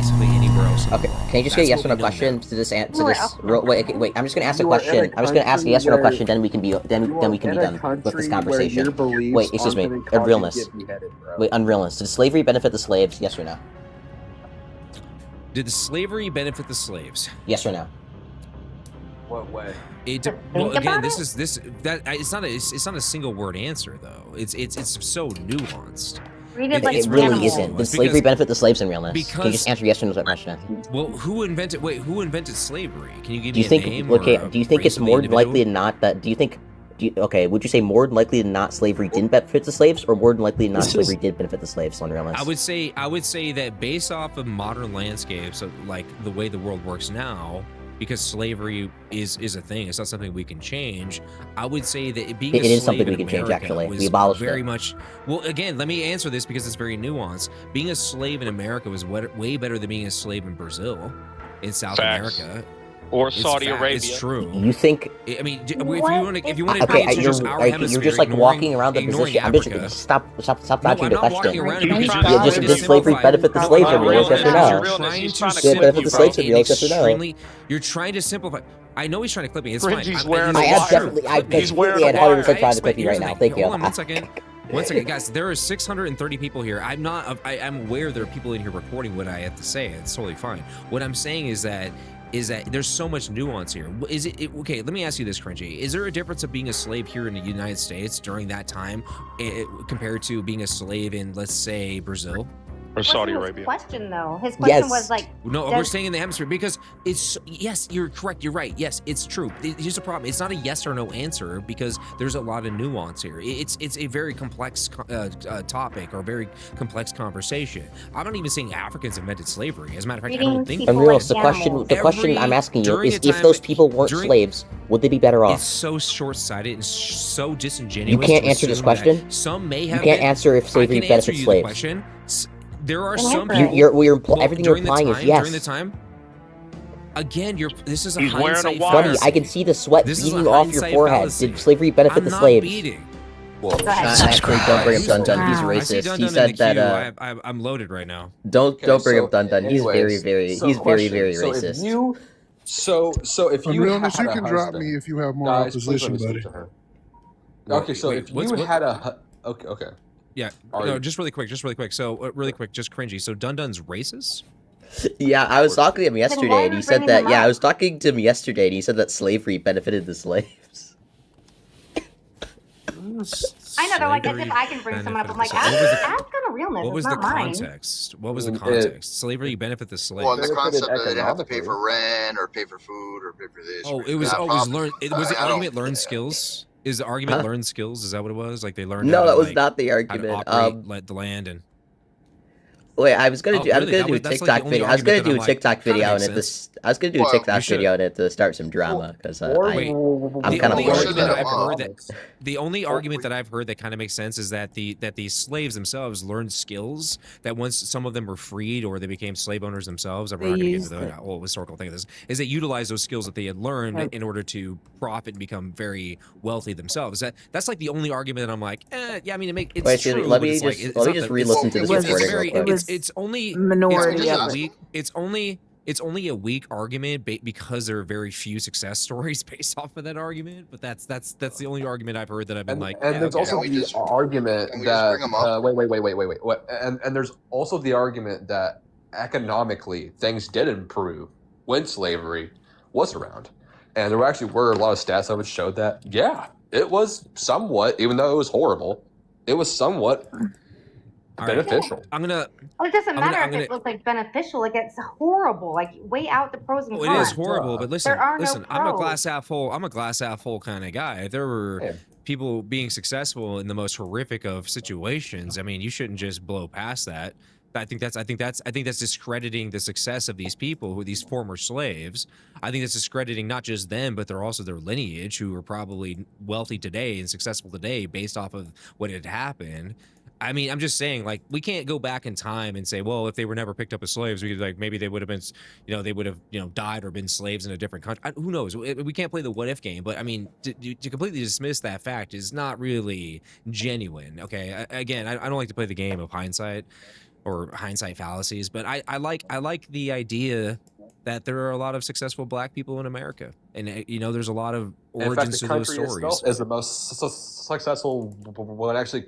basically anywhere else. Okay, can you just get a yes or no question to this? Wait, wait. I'm just gonna ask a question. I'm just gonna ask a yes or no question. Then we can be then we can be done with this conversation. Wait, excuse me. Unrealness. Wait, unrealness. Did slavery benefit the slaves? Yes or no? Did the slavery benefit the slaves? Yes or no? What way? Well, again, it's not a single word answer though. It's so nuanced. It really isn't. Did slavery benefit the slaves in realness? Can you just answer yes or no to that question? Well, who invented slavery? Can you give me a name? Do you think it's more likely than not that? Okay, would you say more than likely than not slavery didn't benefit the slaves, or more than likely than not slavery did benefit the slaves on realness? I would say that based off of modern landscapes, like the way the world works now, because slavery is a thing, it's not something we can change. I would say that it is something we can change. Actually, we abolished very much. Well, again, let me answer this because it's very nuanced. Being a slave in America was way better than being a slave in Brazil, in South America. Or Saudi Arabia. It's true. You think? I mean, if you want to, okay, you're just like walking around the position. I'm just stop dodging the question. Did slavery benefit the slaves in real? Yes or no? Did it benefit the slaves in real? Yes or no? You're trying to simplify. I know he's trying to clip me. It's fine. He's wearing He's completely at 100% trying to clip you right now. Thank you. Hold on 1 second. 1 second, guys. There are 630 people here. I'm aware there are people in here recording what I have to say. It's totally fine. What I'm saying is that there's so much nuance here. Okay, let me ask you this, Cringy. Is there a difference of being a slave here in the United States during that time compared to being a slave in, let's say, Brazil? Or Saudi Arabia. Question though. His question was like, no, we're staying in the hemisphere because it's yes, you're correct, you're right. Yes, it's true. Here's the problem. It's not a yes or no answer because there's a lot of nuance here. It's a very complex topic or a very complex conversation. I'm not even saying Africans invented slavery. As a matter of fact, I don't think. The question I'm asking you is, if those people weren't slaves, would they be better off? It's so short-sighted and so disingenuous. You can't answer this question. Some may have. You can't answer if slavery benefits slaves. There are some people. Everything you're implying is yes. During the time, again, this is a hindsight. Funny, I can see the sweat beating off your forehead. Did slavery benefit the slaves? Well, actually, don't bring up Dun Dun. He's racist. He said that. I'm loaded right now. Don't bring up Dun Dun. He's very racist. So if you Realness, you can drop me if you have more opposition, buddy. Okay, so if you had a okay. Yeah, no, just really quick. So, really quick, just cringy. So, Dun Dun's racist? Yeah, I was talking to him yesterday, and he said that. Yeah, I was talking to him yesterday, and he said that slavery benefited the slaves. I know, they're like, as if I can bring someone up. I'm like, ask on a realness. What was the context? What was the context? Slavery benefit the slaves. Well, the concept that they didn't have to pay for rent, or pay for food, or pay for this. Oh, it was learn. Was the argument learn skills? Is the argument learn skills? Is that what it was? Like they learned? No, that was not the argument. Let the land and. Wait, I was gonna do a TikTok video. I was gonna do a TikTok video on it. I was gonna do a TikTok video on it to start some drama because I'm kind of worried. The only argument that I've heard that kind of makes sense is that the slaves themselves learned skills that once some of them were freed or they became slave owners themselves. I'm not going to get into the whole historical thing of this. Is they utilized those skills that they had learned in order to profit and become very wealthy themselves. That's like the only argument that I'm like, yeah, I mean, it's true. Let me just re-listen to this recording. It's only minority. It's only a weak argument because there are very few success stories based off of that argument. But that's the only argument I've heard that I've been like. And there's also the argument that wait. And there's also the argument that economically things did improve when slavery was around, and there actually were a lot of stats that would show that it was somewhat, even though it was horrible, it was somewhat. Beneficial. I'm gonna. Well, it doesn't matter if it looks like beneficial. Like it's horrible. Like weigh out the pros and cons. It is horrible, but listen. No I'm a glass half full. I'm a glass half full kind of guy. If there were people being successful in the most horrific of situations, I mean, you shouldn't just blow past that. I think that's discrediting the success of these people, these former slaves. I think that's discrediting not just them, but they're also their lineage, who are probably wealthy today and successful today based off of what had happened. I mean, I'm just saying, like, we can't go back in time and say, well, if they were never picked up as slaves, we could, like, maybe they would have been, they would have, died or been slaves in a different country. Who knows? We can't play the what if game, but I mean, to completely dismiss that fact is not really genuine. Okay, again, I don't like to play the game of hindsight. or hindsight fallacies, but I like the idea that there are a lot of successful black people in America, and you know, there's a lot of origins to those stories. Is the most successful when it actually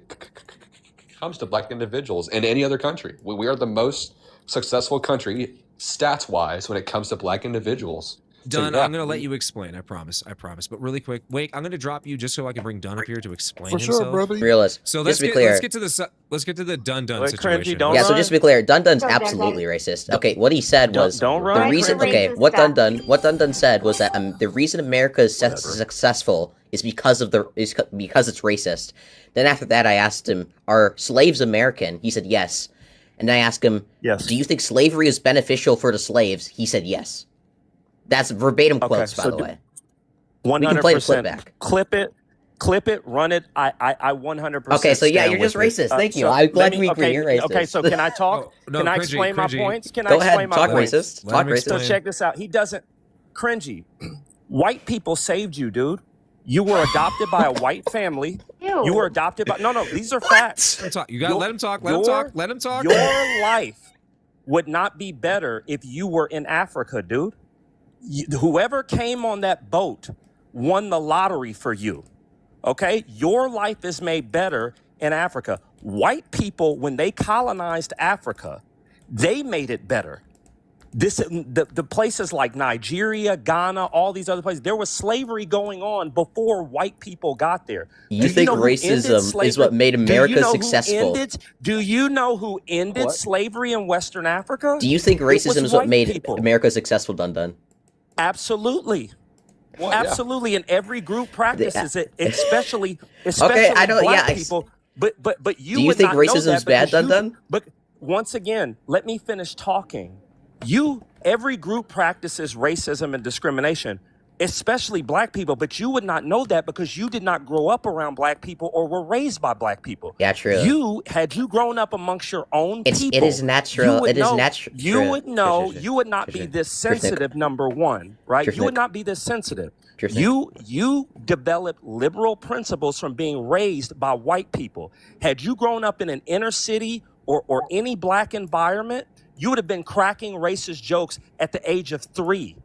comes to black individuals in any other country. We are the most successful country stats-wise when it comes to black individuals. Dunn, so, yeah. I'm going to let you explain. I promise. But really quick, wait, I'm going to drop you just so I can bring Dunn up here to explain himself. For sure, brother. Realist. So let's get to the Dunn situation. Yeah. So just to be clear, Dun's absolutely racist. Okay, what he said was don't run. The reason. Okay, what Dun said was that the reason America is successful is because it's racist. Then after that, I asked him, "Are slaves American?" He said yes. And I asked him, "Yes. Do you think slavery is beneficial for the slaves?" He said yes. That's verbatim quotes, by the way. 100%. We can play the clip back. Clip it, run it. I 100%. Okay, so yeah, you're just racist. Thank you. I'm glad we agree. You're racist. Okay, so can I talk? Can I explain my points? Can I Go explain ahead. my Talk points? racist. Talk racist. So check this out. He doesn't. Cringy. White people saved you, dude. You were adopted by a white family. Ew. You were adopted by. No, these are facts. You gotta let him talk. Let him talk. Your life would not be better if you were in Africa, dude. Whoever came on that boat won the lottery for you. Okay? Your life is made better in Africa. White people, when they colonized Africa, they made it better. The places like Nigeria, Ghana, all these other places, there was slavery going on before white people got there. You think racism is what made America successful? Do you know who ended slavery in Western Africa? Do you think racism is what made America successful, Dun? Absolutely. Well, absolutely. And every group practices it, especially okay, I don't, black people. But you do you would think not know racism is that bad, Dun? But once again, let me finish talking. Every group practices racism and discrimination, especially black people, but you would not know that because you did not grow up around black people or were raised by black people. Yeah, true. Had you grown up amongst your own people, it is natural. It is natural. You would know. You would not be this sensitive. Number one, right? You would not be this sensitive. You developed liberal principles from being raised by white people. Had you grown up in an inner city or any black environment, you would have been cracking racist jokes at the age of 3.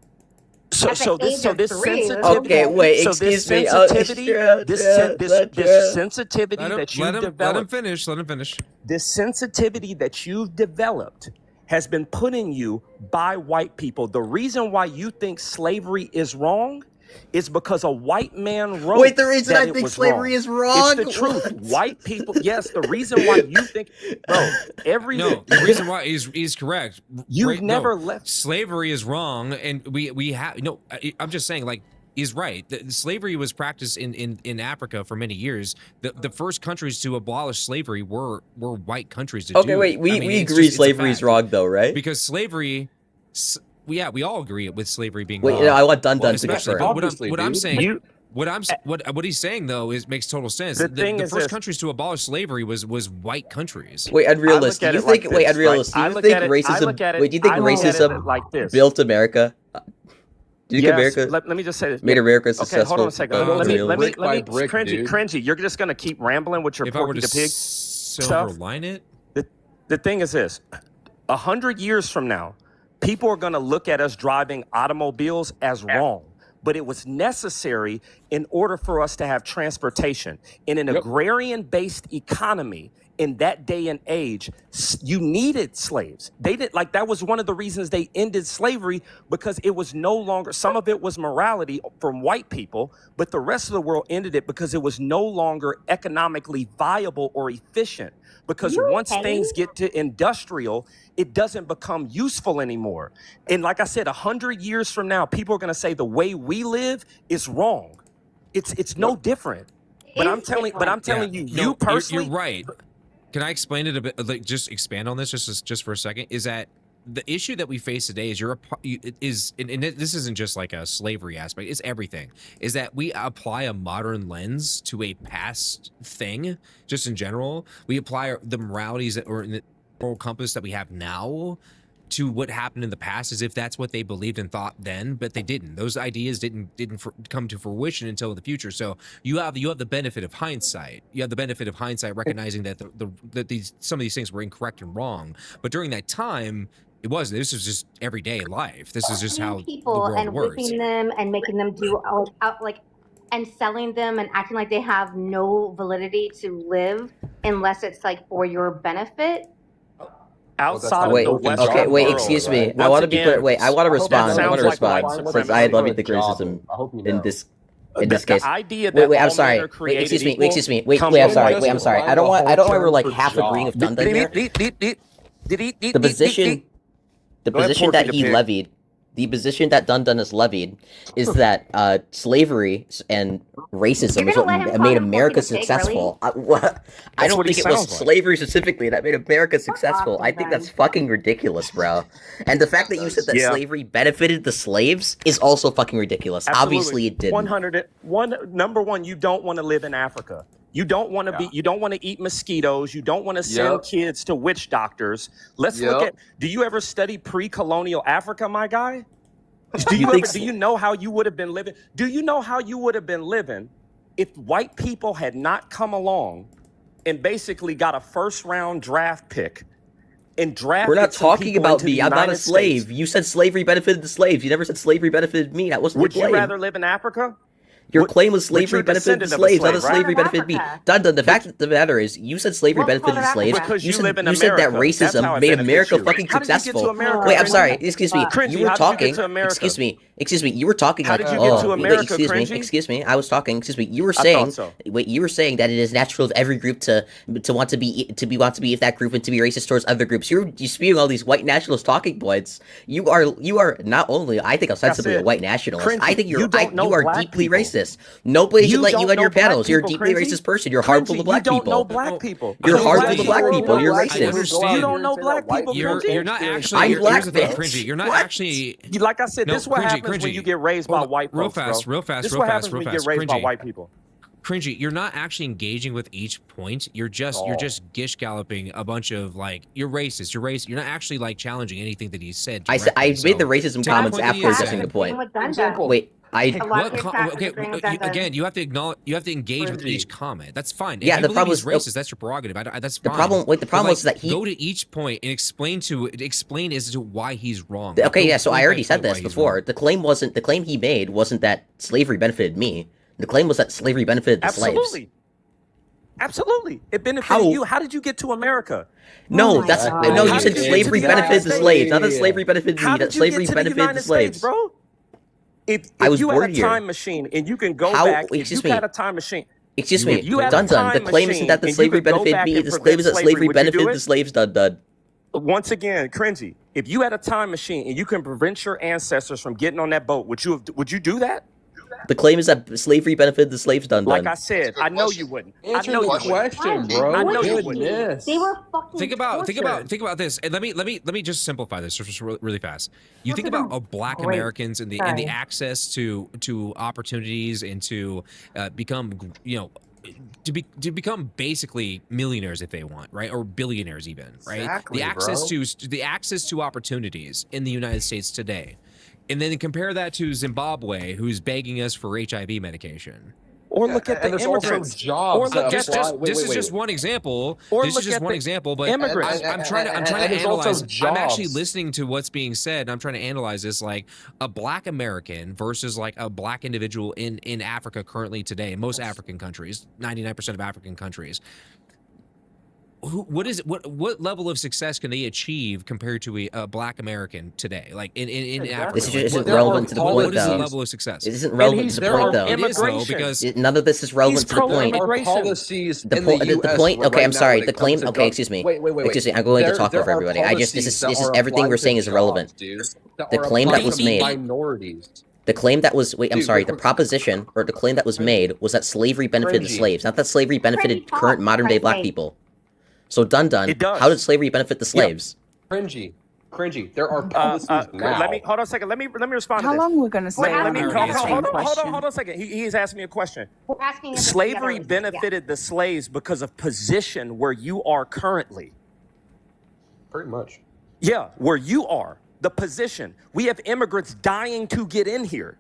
So this sensitivity. Okay, wait. Excuse me. This sensitivity that you developed. Let him finish. This sensitivity that you've developed has been put in you by white people. The reason why you think slavery is wrong is because a white man wrote. Wait, the reason I think slavery is wrong? It's the truth. White people. Yes, the reason why you think, bro. The reason why he's correct. You've never left. Slavery is wrong, and we have no. I'm just saying, like, he's right. Slavery was practiced in Africa for many years. The first countries to abolish slavery were white countries. Okay, wait. We agree slavery is wrong, though, right? Because slavery. We all agree with slavery being wrong. Wait, I want Dun to confirm. What he's saying though makes total sense. The first countries to abolish slavery was white countries. Wait, unrealist. Do you think racism built America? Do you think America? Let me just say this. Made America successful. Okay, hold on a second. Let me cringy. You're just gonna keep rambling with your Porky the Pig stuff. Line it. The thing is this: 100 years from now, people are going to look at us driving automobiles as wrong, but it was necessary in order for us to have transportation. In an agrarian-based economy in that day and age, you needed slaves. That was one of the reasons they ended slavery, because it was no longer, some of it was morality from white people, but the rest of the world ended it because it was no longer economically viable or efficient. Because once things get to industrial, it doesn't become useful anymore. And like I said, 100 years from now, people are going to say the way we live is wrong. It's no different. But I'm telling you personally, you're right. Can I explain it a bit? Like, just expand on this just for a second. Is that the issue that we face today is and this isn't just like a slavery aspect, it's everything, is that we apply a modern lens to a past thing. Just in general, we apply the moralities or the moral compass that we have now to what happened in the past as if that's what they believed and thought then, but they didn't. Those ideas didn't come to fruition until the future. So you have the benefit of hindsight. You have the benefit of hindsight, recognizing that some of these things were incorrect and wrong. But during that time, it wasn't. This was just everyday life. This is just how people the world and works. whipping them and making them do and selling them and acting like they have no validity to live unless it's like for your benefit. Outside wait, of the Western okay, wait, world, excuse me. once I want to be clear. again, Wait, I want to respond. I want to sounds like respond white since I levied the supremacy. racism in this The case. idea that Wait, I'm all sorry. men are Wait, created excuse me. equal Excuse me. Wait, comes wait. I'm from sorry. white Wait, I'm sorry. I don't want. We're like half agreeing with Dun Dun here. The position that he levied, the position that Dun Dun has levied, is that slavery and racism is what made America successful. I don't think it was slavery specifically that made America successful. I think that's fucking ridiculous, bro. And the fact that you said that slavery benefited the slaves is also fucking ridiculous. Absolutely. Obviously, it didn't. Number one, you don't want to live in Africa. You don't want to be. You don't want to eat mosquitoes. You don't want to send kids to witch doctors. Let's look at. Do you ever study pre-colonial Africa, my guy? Do you know how you would have been living? Do you know how you would have been living if white people had not come along and basically got a first-round draft pick and drafted? We're not some talking people about into me. the I'm not a United slave. States? You said slavery benefited the slaves. You never said slavery benefited me. That wasn't Would your claim. you rather live in Africa? Your claim was slavery benefited the slaves, not that slavery benefited me. Dun Dun, the fact of the matter is, you said slavery benefited the slaves. Because you live in you said that America. racism made America fucking How did you get to successful. America, Wait, I'm Cringy? sorry. Excuse me. Cringy, You were how did you get talking. to America? Excuse me. You were talking How like, did you get to America, excuse me. Cringy? Excuse me. I was talking. Excuse me. You were I saying. thought so. Wait, you were saying that it is natural of every group to want to be of that group and to be racist towards other groups. You're spewing all these white nationalist talking points. You are not only, I think, ostensibly a white nationalist. Cringy, I think you are deeply people. racist. Nobody should let you on your panels. You're a deeply Cringy? racist person. You're harmful to black you don't people. know black people. You're You harmful to don't black know people. You're I racist. understand. You don't know black people. You're not actually. I'm Here's black, the thing, bitch. Cringy. You're not What? actually. Like I said, No, this is what Cringy, happens when Cringy. you get raised by white Real folks, fast, bro. real fast, This is real what fast, happens real when you fast. get raised by Cringy. white people. Cringy, you're not actually engaging with each point. You're just gish galloping a bunch of like you're racist. You're not actually like challenging anything that he said. I made the racism comments point that after you addressing said. the point. Example. Wait, again, you have to acknowledge. You have to engage with each comment. That's fine. Yeah, if the you problem believe is he's racist. That's your prerogative. That's the fine. problem. Wait, the problem But, was that he go to each point and explain as to why he's wrong. Okay, yeah. So I already said this why he's before. wrong. The claim he made wasn't that slavery benefited me. The claim was that slavery benefited the slaves. Absolutely. It benefited you. How did you get to America? No, that's no. You said did you slavery get to the benefited the United slaves. Not that slavery benefited me. How That did you slavery get to the benefited the United slaves. States, bro? If I was you born had a here. time machine and you can go How- back, wait, if you excuse me. had a time machine. Excuse me, If you had a Dun Dun. time The claim isn't machine that the and you slavery could go benefited back me. and The prevent claim is that slavery, slavery would you do benefited it? the slaves. Dun Dun. Once again, Cringy, if you had a time machine and you can prevent your ancestors from getting on that boat, would you do that? The claim is that slavery benefited the slaves. Dun Dun. Like I said, I know you wouldn't. Answer I know the you wouldn't. question, bro. I know you Goodness. They were fucking Think about this. And let me just simplify this just really fast. You think about Black Great. Americans and the Sorry. access to opportunities and to become to become basically millionaires if they want, right, or billionaires even, right? Exactly, the access to opportunities in the United States today, and then compare that to Zimbabwe, who's begging us for HIV medication. Or look at the and there's also immigrants. jobs Or that look This apply- wait, is wait, just wait. one example. Or This look is just at one the example, but immigrants. I'm trying to and there's also analyze. I'm actually jobs. listening to what's being said. And I'm trying to analyze this, like a Black American versus like a Black individual in Africa currently today. In most African countries, 99% of African countries. What level of success can they achieve compared to a Black American today? Like in Africa, This Like, isn't what- relevant to the point, What is the though. level of success? It isn't relevant to the there point, are though. It is though, Immigration. because None of this is relevant to the point. There are Immigration. policies The in point. the The US point. right Okay, I'm now sorry. when it The claim. comes to Okay, excuse me. Wait. Excuse me. I'm going to talk There over are everybody. This policies is that are everything we're applied saying to is irrelevant. jobs, dude, that The are claim that applied was to made. minorities. The claim that was I'm Dude, sorry. wait, The wait. proposition or the claim that was made was that slavery benefited the Cringy. slaves, not that slavery benefited Cringy current talk, modern day Black cringy. people. So Dun Dun, It does. how did slavery benefit the slaves? Cringy. There are policies now. Let me hold on a second. Let me respond How to this. long are we going to stay Let on me- the hold on, same question? Hold on a second. He's asking me a question. We're asking if it's Slavery the other- benefited the slaves because of position where you are currently. Pretty much. Yeah, where you are, the position. We have immigrants dying to get in here.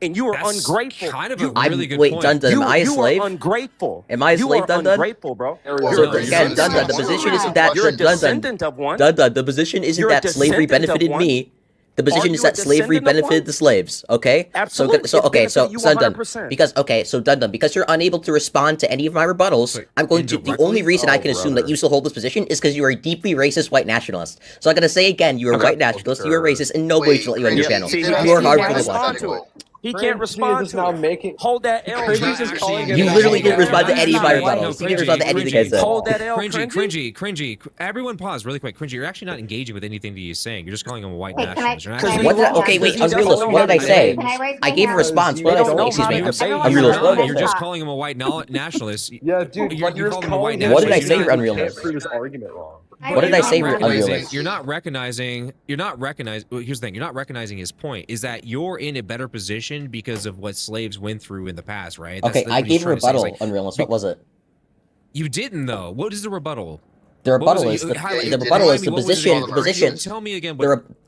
And you are That's ungrateful. kind of a really good wait, point. Dun Dun, am I a slave? You are ungrateful. Am I a slave, Dun Dun? Ungrateful, bro. So again, Dun Dun, the position isn't that You're a Dun Dun. descendant of one. Dun Dun, the position isn't You're a that slavery descendant of benefited one. me. The position Are is you a that slavery descendant of benefited one? the slaves. Okay. Absolutely. So It okay. So benefited you Dun Dun. 100%. Because Dun Dun, because you're unable to respond to any of my rebuttals, Wait, I'm going to. The only reason I can assume that you still hold this position is because you are a deeply racist white nationalist. So I'm gonna say again, you are a white nationalist, you are racist, and nobody should let you on your channel. See, You he are hard can't for the respond watch. to it. He can't respond is to now it. making. Hold that L. Cringy's Cringy. is calling You it- literally didn't respond to any of my No, rebuttals. You didn't respond to anything I said. Hold that L. Cringy. Everyone pause really quick. Cringy, you're actually not engaging with anything that he's saying. You're just calling him a white Hey, can I- nationalist. You're not can I actually- What did I, okay, wait, Unrealist, what did I say? Can I raise my I gave a hand? response. What They did I don't say? know Excuse how me. to debate. Everyone You're Unrealist, what not. did I You're say? just calling him a white nationalist. Yeah, dude, You but you're called just him a white calling. What did I nationalist. say, You're not- Unrealist? Can't prove this argument wrong. What did I say, Unrealist? Unrealist? You're not recognizing. Well, here's the thing. You're not recognizing his point. Is that you're in a better position because of what slaves went through in the past, right? Okay, That's I what he's gave a trying to say. It's rebuttal, Unrealist. What was it? You didn't though. What is the rebuttal? The What was rebuttal it? is You- the, highlight- the rebuttal remind is me, the what was it? position. The position. Tell me again.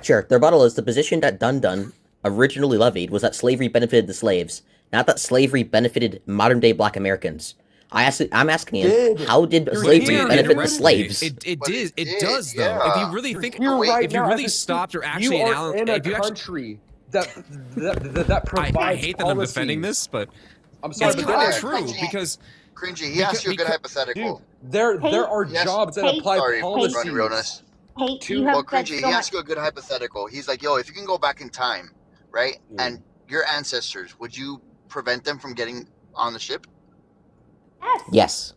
Sure. The rebuttal is the position that Dun Dun originally levied was that slavery benefited the slaves, not that slavery benefited modern day Black Americans. I'm asking him, how did slavery Yeah, benefit the indirectly. slaves? It But did. It it does did, though. If yeah. you really think, You're right if you now, really as a- stopped or actually you are analyze, in a if you actually, country that provides I hate that I'm policies. defending this, but I'm sorry, it's but kind that of is true because Cringy, he asked you a good hypothetical. dude, there are Yes. jobs that Hey, apply Sorry, policies. Ronnie Realness. Hey, Two- you Well, have said Cringy, so he much. asked you a good hypothetical. He's like, yo, if you can go back in time, right, and your ancestors, would you prevent them from getting on the ship? Yes. Yes.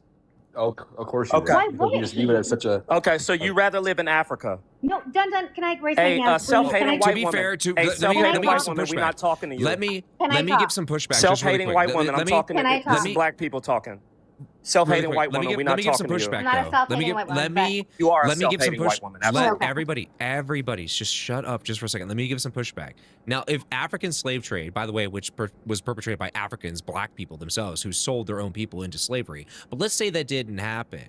Oh, of course you Okay. would. Why Because you wouldn't just view it as such a. Okay, so you rather live in Africa? No, Dun, can I raise Hey, my hand, please? self-hating Can I- white to be woman. fair, Hey, let me self-hating give white some woman, we're pushback. not talking to you. Let me Can I give talk? some pushback. Just really Self-hating quick. white Let- woman, let I'm me- talking Can I to this talk? is black people talking. really Self-hating quick, white let me woman, give- we're let not me give some talking to you. pushback I'm not a though. self-hating white woman, Let me You are a let me give some self-hating push. white woman. Let Absolutely. everybody just shut up just for a second. Let me give some pushback. Now, if African slave trade, by the way, which was perpetrated by Africans, black people themselves, who sold their own people into slavery, but let's say that didn't happen.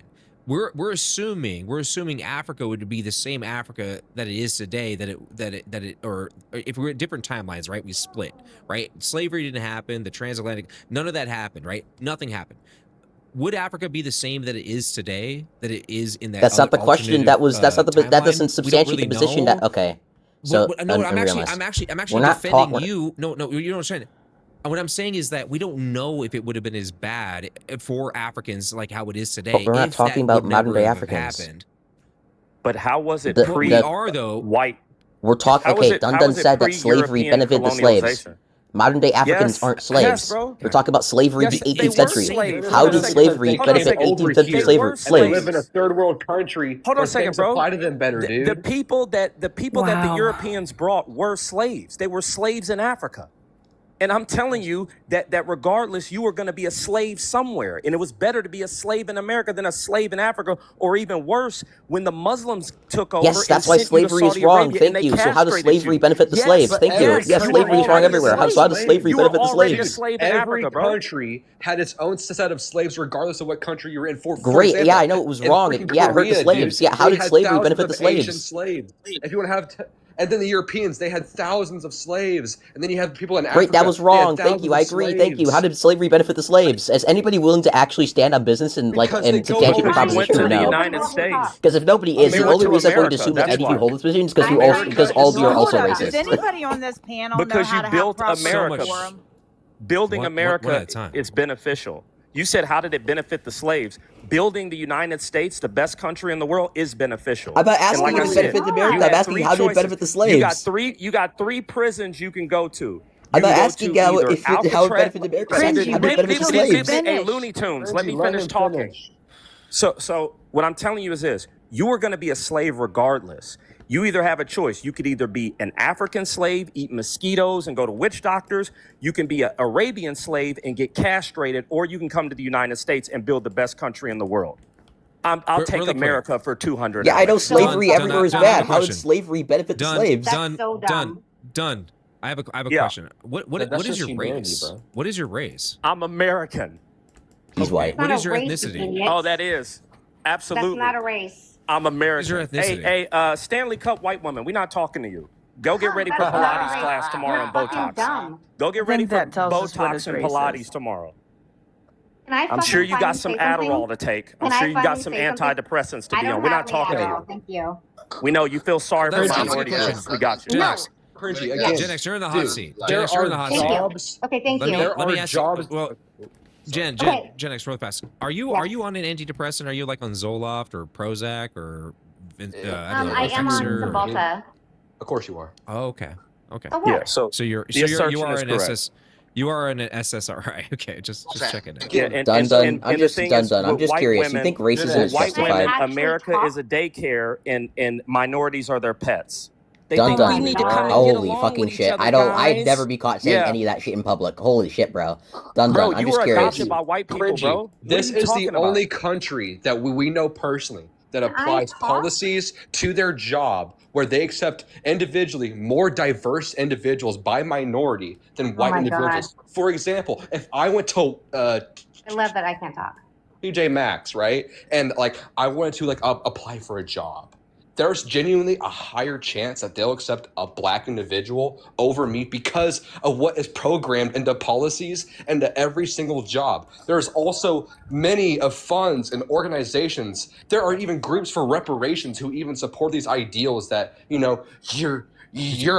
We're assuming Africa would be the same Africa that it is today, or if we're at different timelines, right? We split, right? Slavery didn't happen, the transatlantic, none of that happened, right? Nothing happened. Would Africa be the same that it is today, that it is in that? That's not the question. That was. That's not the. That timeline? doesn't We don't substantiate really the position know. that. Okay. So no, I'm unrealist. actually We're not defending talking- you. No, you don't understand. And what I'm saying is that we don't know if it would have been as bad for Africans like how it is today. But we're not if talking that about would modern never day have Africans. happened. But how was it The- pre We are though. white? We're talking. How was Okay, it- Dun how Dun was it said that slavery pre-European benefited the slaves. colonialization? Modern day Africans Yes. aren't Yes, slaves. bro. We're talking about slavery Yes, in the they 18th were century. slaves. How Hold on did a second. slavery Hold on a benefit second. 18th century They slavery? were And they slaves? live in a third world country Hold on where a second, things bro. apply to them better, The dude. people that the Wow. Europeans brought were slaves. They were slaves in Africa. And I'm telling you that regardless, you were going to be a slave somewhere. And it was better to be a slave in America than a slave in Africa, or even worse, when the Muslims took over. Yes, that's why and sent you to slavery is Saudi wrong. Arabia Thank and they you. So how does castrated slavery you. benefit the Yes, slaves? but Thank you. every Yes, country slavery is wrong had a everywhere. How slave. does slavery You were benefit the already a slaves? slave in Every Africa, bro. country had its own set of slaves, regardless of what country you're in. For Great. example, Yeah, I know it was in wrong. freaking Yeah, it hurt the Korea, slaves. dude, Yeah, how they did had slavery thousands benefit the of Asian slaves? slaves. If you want to have, and then the Europeans, they had thousands of slaves, and then you have people in Africa. Great, that was they had wrong. Thank thousands you. I of agree. Thank you. slaves. How did slavery benefit the slaves? Is anybody willing to actually stand on business and Because they and go substantiate the over- They went proposition to or the no? United States. Because if nobody is, They the went only to reason I'm going to America, assume that that's any of you why. hold this position is because you America also because all of you are is also not- Does racist. anybody on this panel Because know how you to built have proper America. decorum? Building One America at a time. is beneficial. You said, how did it benefit the slaves? Building the United States, the best country in the world, is beneficial. I'm not And asking like you I to said, benefit the you America. had I'm asking three how did it choices. benefit the slaves? You got three prisons you can go to. I'm You not can go asking to how either it benefited Alcatraz- America. Cringy, I'm asking how did it benefit the Please slaves? finish. Hey, Looney Tunes, let me Let finish him talking. finish. So what I'm telling you is this. You are going to be a slave regardless. You either have a choice. You could either be an African slave, eat mosquitoes and go to witch doctors. You can be an Arabian slave and get castrated, or you can come to the United States and build the best country in the world. I'll take Really quick. America for 200. Yeah, I know Alex. slavery Done, everywhere is done, bad. done. How did slavery benefit the Done. slaves? That's Done. so Done. dumb. Done. I have a Yeah. question. What That's is just your humanity, race? bro. What is your race? I'm American. He's white. What Not is a your race, ethnicity? idiot. Oh, that is. That's Absolutely. not a race. I'm American. Your ethnicity. Hey, Stanley Cup white woman, we're not talking to you. Go get ready for That's not Pilates right. class tomorrow and You're fucking Botox. dumb. Go get ready for that tells us what Botox his and race Pilates is. tomorrow. Can I I'm sure you fucking got some finally say something? Adderall to take. I'm Can I sure you got finally some say something? antidepressants to I be don't on. We're have not any talking to Adderall, you. thank you. We know you feel sorry for That's fine. minorities. Yes. We got you. Gen No. X, cringy Yeah. again. Gen X, you're in the hot Dude, seat. there Gen X, you're in the are hot Thank seat. you. jobs. Okay, thank Let you. me There let me are ask jobs. you. Well, Gen Okay. X, real fast. Are you Yes. on an antidepressant? Are you like on Zoloft or Prozac or I don't know, I am on Effexor or- Cymbalta. Of course you are. Oh, okay. Okay. So what? Yeah. So So you assertion are is an correct. You are an SSRI. Okay, just Okay. checking it. yeah, Again, and, Dun and, dun. and, I'm and just the thing done is, done. I'm with just white curious. You women, think racism Gen is X. white Can I women, justified? actually America talk? is a daycare, and minorities are their pets. They Dun think dun. we need to God. come and get Holy along fucking with each shit! other, I don't. I'd guys. never be caught saying Yeah. any of that shit in public. Holy shit, bro. Dun Bro, dun. I'm you just were curious. adopted by white people, Cringy. bro. What This are you is the talking about? only country that we know personally that Can I applies talk? policies to their job where they accept individually more diverse individuals by minority than Oh white my individuals. For example, if I went to I love that I can't talk. TJ Maxx, right, and like I wanted to like apply for a job, there's genuinely a higher chance that they'll accept a black individual over me because of what is programmed into policies and to every single job. There's also many of funds and organizations. There are even groups for reparations who even support these ideals that, you know, you're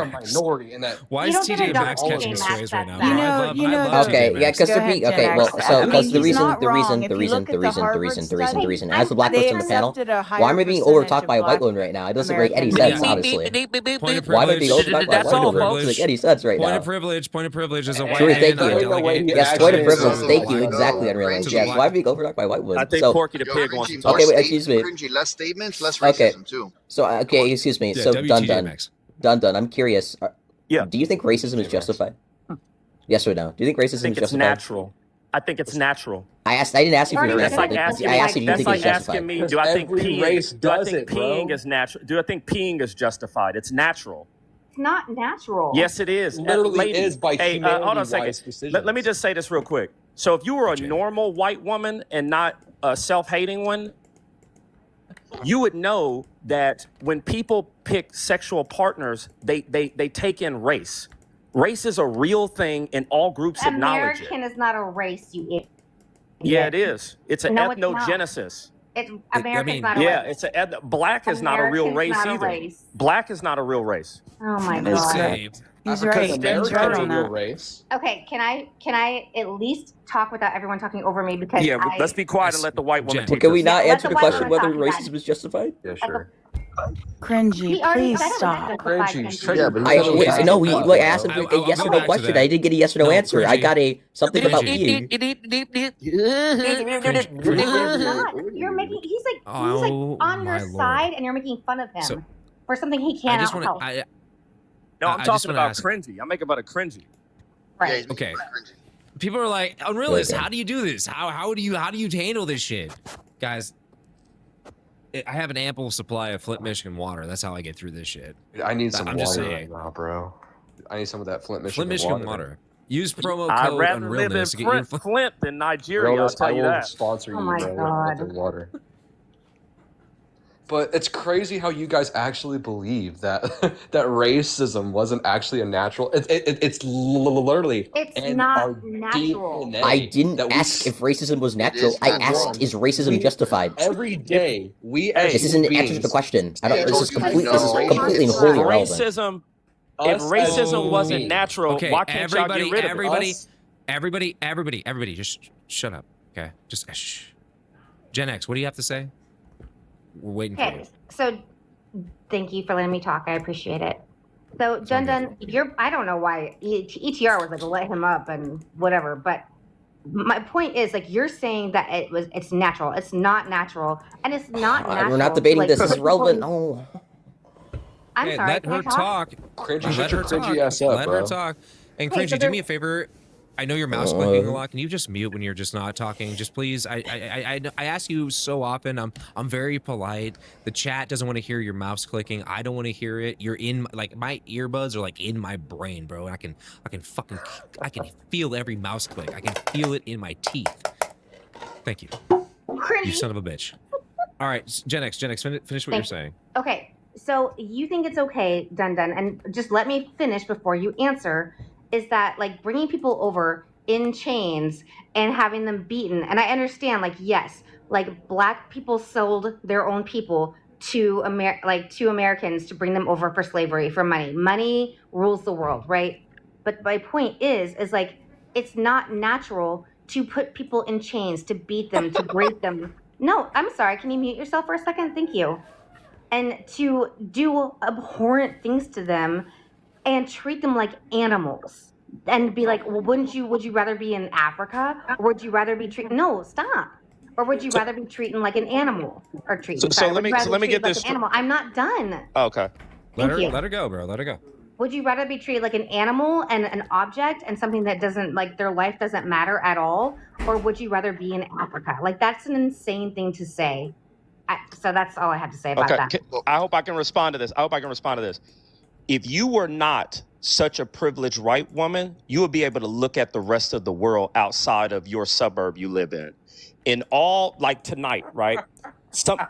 a minority and that Why You is don't get TJ adopt Maxx TJ catching Maxx, strays right now? that's Bro? sad. I love the- Okay, TJ yeah, Maxx. because Go the ahead, Gen okay, well, X. so I mean, because the he's reason, not the wrong. reason, If the you reason, look the at the reason, the Harvard reason, the reason, the study, reason. As the black they person on the panel, accepted a why higher am I being percentage overtalked of by a white black woman right now? It doesn't make any Americans. sense, honestly. Point of Why am I being privilege. overtalked by a That's white all, woman? It folks. doesn't make any sense right Point now. of privilege. Point of privilege as a white Sure, man. thank I you. There's no way delegate. he Yes, point of actually privilege. is Thank you. like, Exactly, oh, unreal. To the Yes, black- why am I being overtalked by a white I woman? think So, Porky the Yo, Pig wants to cringy, talk. more okay, wait, excuse me. cringy, less statements, less Okay. racism too. So, okay, excuse me. Yeah, So, dun WTJ dun, Maxx. dun dun. I'm curious. Yeah. Do you think racism is justified? Yes or no? Do you think I racism think is it's justified? natural. I think it's natural. I didn't ask you for your Already That's answer. like said it. asking I me. asked you if you That's think like it's asking justified. me. Because Do I think every peeing? race Do I does think it, bro. peeing is natural? Do I think peeing is justified? It's natural. It's not natural. Yes, it is. Literally Lady, is by hey, hold on a humanity-wise second. decisions. Let me just say this real quick. So if you were a Jay. normal white woman and not a self-hating one, you would know that when people pick sexual partners, they take in race. Race is a real thing, and all groups acknowledge American it. is not a race, you idiot. Yeah, it is. It's an No, it's not. ethnogenesis. It's America's mean, not a Yeah, race. it's black is not a real American's race not a either. race. Black is not a real race. Oh my It's god. Say, He's Because right. He's Americans right are on a real that. race. Okay, can I at least talk without everyone talking over me because Yeah, let's be quiet and let the white woman Jen. teach Can we us. not let answer the the white question woman whether talk racism then. is justified? Yeah, sure. Cringy, He already please said it was stop. justified. Cringy. Cringy. Yeah, but I wait, no, we Fuck, wait, bro. asked him I'll a yes go or no back to question. that. I didn't get a yes or no No, answer. I Cringy. got a something about Cringy. peeing. No, it's not. You're making. He's like Oh, on my your Lord. side, and you're making fun of him So- for something he I cannot just want help. to. No, I'm I just talking wanna about ask- cringy. I'm making about a cringy. Right. Yeah, he's Okay. cringy. People are like, unrealist. Okay. How do you do this? How do you handle this shit, guys? I have an ample supply of Flint, Michigan water. That's how I get through this shit. I need some I'm water just right saying. now, bro. I need some of that Flint, Flint, Michigan, Michigan water. Use promo I'd code rather live in unrealness to get your Flint than Nigeria. I'll Realness, tell I you will that. sponsor you, Oh my bro, God. with the water. But it's crazy how you guys actually believe that that racism wasn't actually a natural. It's literally It's in not our natural. DNA I didn't that we ask if racism was natural. is I natural. asked, is racism We- justified? every day we Hey, as This isn't an human answer to the beings, question. I don't. I This told is you complete. This is no. completely and It's wholly not. irrelevant. Racism. If us as racism human wasn't beings, natural, Okay, why can't y'all get rid of it? everybody, just shut up. Okay, just shh. Gen X, what do you have to say? We're waiting for you. Okay, so thank you for letting me talk. I appreciate it. So That's all Dun Dun, I don't know why ETR was like let him up and whatever, but my point is like you're saying that it's natural. It's not natural, and it's not natural. We're not debating like, this. This is put relevant. people- Oh. I'm Hey, sorry. let can I her talk? talk. cringy, Let shut your her talk. cringy ass up, Let bro. her talk. And Okay, Cringy, so do there- me a favor. I know your mouse clicking a lot. Can you just mute when you're just not talking? Just please. I ask you so often. I'm very polite. The chat doesn't want to hear your mouse clicking. I don't want to hear it. You're in like my earbuds are like in my brain, bro. And I can feel every mouse click. I can feel it in my teeth. Thank you. You Cringy. son of a bitch. All right, Gen X, finish what you're saying. Okay, so you think it's okay, Dun, and just let me finish before you answer, is that like bringing people over in chains and having them beaten, and I understand, like, yes, like black people sold their own people to Americans to bring them over for slavery for money. Money rules the world, right? But my point is like it's not natural to put people in chains, to beat them, to break them. No, I'm sorry. Can you mute yourself for a second? Thank you. And to do abhorrent things to them and treat them like animals and be like, well, would you rather be in Africa, or would you rather be treated? No, stop. Or would you rather be treated like an animal or treated? So Would you rather let be me get treated like this. an animal? I'm not done. Oh, okay. Let her go, bro. Let her go. Would you rather be treated like an animal and an object and something that doesn't, like, their life doesn't matter at all? Or would you rather be in Africa? Like, that's an insane thing to say. So that's all I have to say about that. I hope I can respond to this. If you were not such a privileged white woman, you would be able to look at the rest of the world outside of your suburb you live in. In all, like tonight, right?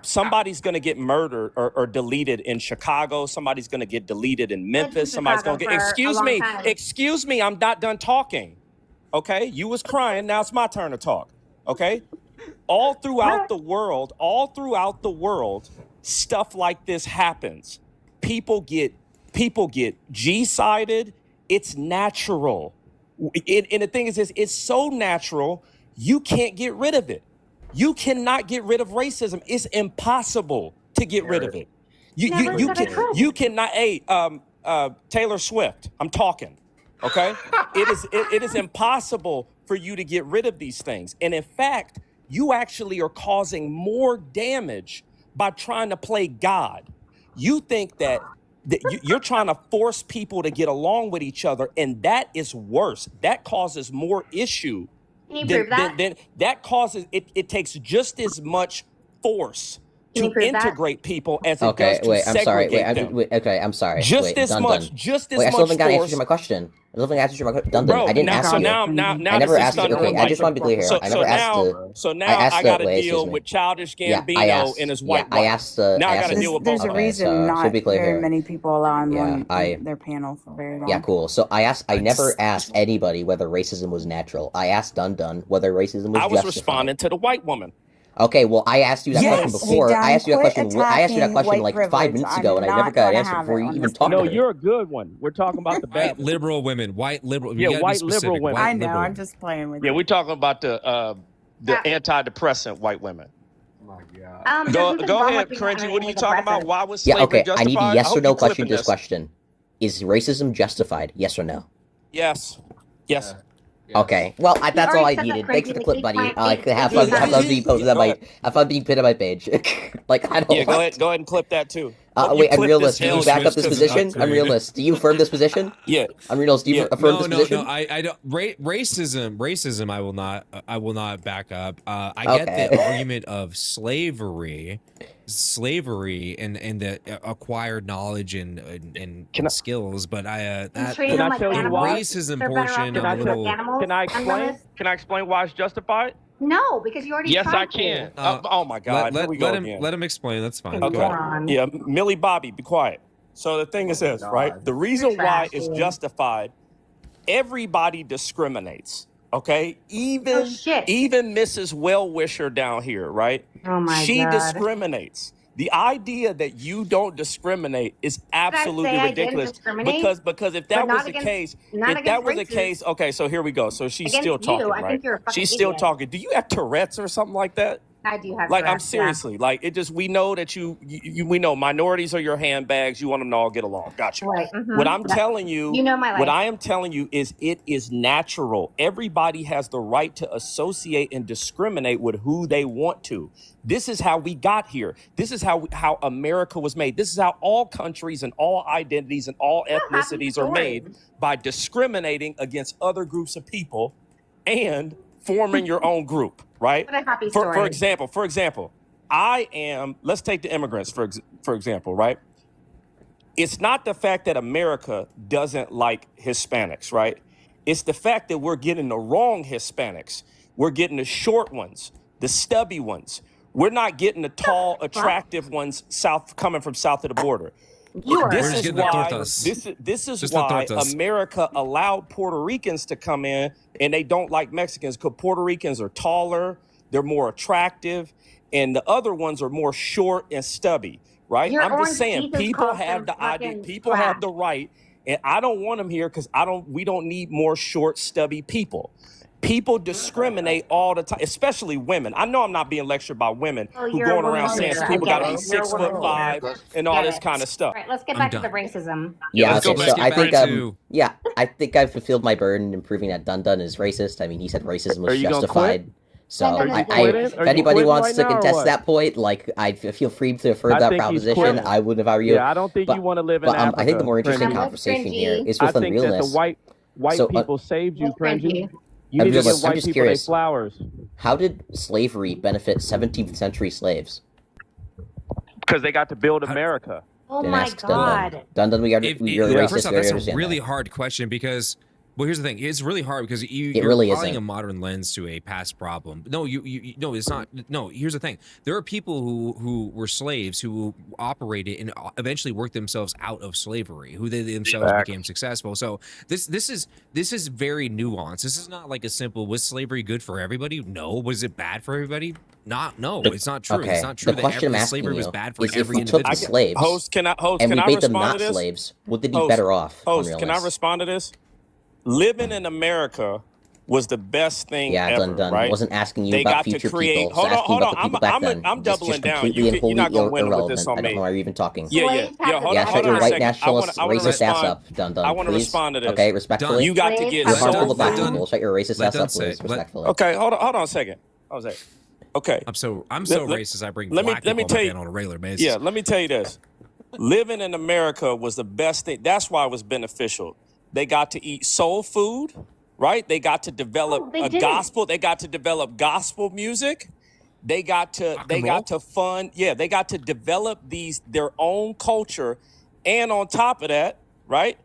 Somebody's going to get murdered or deleted in Chicago. Somebody's going to get deleted in Memphis. Somebody's going to get, excuse me, I'm not done talking. Okay, you was crying, now it's my turn to talk. Okay, all throughout the world, stuff like this happens. People get G-sided. It's natural. And the thing is this, it's so natural, you can't get rid of it. You cannot get rid of racism. It's impossible to get rid of it. You cannot. Hey, Taylor Swift, I'm talking. Okay, it is impossible for you to get rid of these things. And in fact, you actually are causing more damage by trying to play God. You think that you're trying to force people to get along with each other, and that is worse. That causes more issue. Can you prove that? That causes it takes just as much force to integrate people as it does to segregate them. I'm sorry. Just as much I still haven't got an answer to my question. I didn't ask you. I never asked you. Okay, I just want to be clear here. I never asked you. So now I got to deal with Childish Gambino and his white wife. Now I got to deal with both. There's a reason not very many people allow him on their panel for very long. Yeah, cool. So I never asked anybody whether racism was natural. I asked Dun whether racism was justified. I was responding to the white woman. Okay, well, I asked you that question before. I asked you that question like 5 minutes ago, and I never got an answer before you even talked to me. No, you're a good one. We're talking about the bad liberal women, white liberal. Yeah, white liberal women. I know. I'm just playing with you. Yeah, we're talking about the antidepressant white women. Oh my God. Go ahead, Cringy. What are you talking about? Why was slavery justified? I need a yes or no question to this question. Is racism justified? Yes or no? Yes. Yes. Okay, well, that's all I needed. Thanks for the clip, buddy. Have fun being posted on my page. Like, I don't. Yeah, go ahead and clip that too. Wait, Unrealist, do you back up this position? Unrealist, do you affirm this position? Yeah. Unrealist, do you affirm this position? No, I don't. Racism, I will not back up. I get the argument of slavery and the acquired knowledge and skills, but that racism portion a little. Can I explain why it's justified? No, because you already. Yes, I can. Oh my God! Let him explain. That's fine. Okay. Yeah, Millie Bobby, be quiet. So the thing is this, right? The reason why it's justified, everybody discriminates. Okay, even Mrs. Well-Wisher down here, right? Oh my God. She discriminates. The idea that you don't discriminate is absolutely ridiculous. Because if that was the case, okay, so here we go. So she's still talking, right? She's still talking. Do you have Tourette's or something like that? I do have. Like, I'm seriously, like, it just, we know that we know minorities are your handbags. You want them to all get along. Gotcha. Right. Mm-hmm. What I'm telling you, my life. What I am telling you is it is natural. Everybody has the right to associate and discriminate with who they want to. This is how we got here. This is how America was made. This is how all countries and all identities and all ethnicities are made, by discriminating against other groups of people and forming your own group, right? What a happy story. For example, let's take the immigrants, for example, right? It's not the fact that America doesn't like Hispanics, right? It's the fact that we're getting the wrong Hispanics. We're getting the short ones, the stubby ones. We're not getting the tall, attractive ones coming from south of the border. This is why America allowed Puerto Ricans to come in, and they don't like Mexicans because Puerto Ricans are taller, they're more attractive, and the other ones are more short and stubby, right? I'm just saying, people have the idea, people have the right, and I don't want them here because we don't need more short, stubby people. People discriminate all the time, especially women. I know I'm not being lectured by women who going around saying people got to be 6'5" and all this kind of stuff. All right, let's get back to the racism. Yeah, so I think I've fulfilled my burden in proving that Dun Dun is racist. I mean, he said racism was justified. So if anybody wants to contest that point, like I feel free to affirm that proposition. I would if I were you. Yeah, I don't think you want to live in Africa. I think the more interesting conversation here is with unrealness. I think that the white people saved you, Cringy. You need to give white people their flowers. How did slavery benefit 17th century slaves? Because they got to build America. Oh my God. Dun Dun, we really racist. First off, that's a really hard question because, well, here's the thing. It's really hard because you're really applying a modern lens to a past problem. No, no, it's not. No, here's the thing. There are people who were slaves who operated and eventually worked themselves out of slavery, who they themselves became successful. So this is very nuanced. This is not like a simple, was slavery good for everybody? No. Was it bad for everybody? No, it's not true. Okay. It's not true that slavery was bad for every individual. Took the slaves can I and we made them respond not to this? slaves, would they be better off? Can I respond to this? Living in America was the best thing ever, Dun. right? I wasn't asking you they about got future to create, people. Hold on. I'm doubling down. You're not going to win with this on me. I don't know why you're even talking. Yeah. Shut your white nationalist racist ass up, Dun. I want to respond to this. Okay, respectfully. You got to get You're harmful to black so... people. Shut your racist ass up, please, respectfully. Okay, hold on a second. Okay. I'm so racist. I bring black people on a regular basis. Yeah, let me tell you this. Living in America was the best thing. That's why it was beneficial. They got to eat soul food, right? They got to develop gospel. They got to develop gospel music. They got to they got to develop their own culture. And on top of that, right?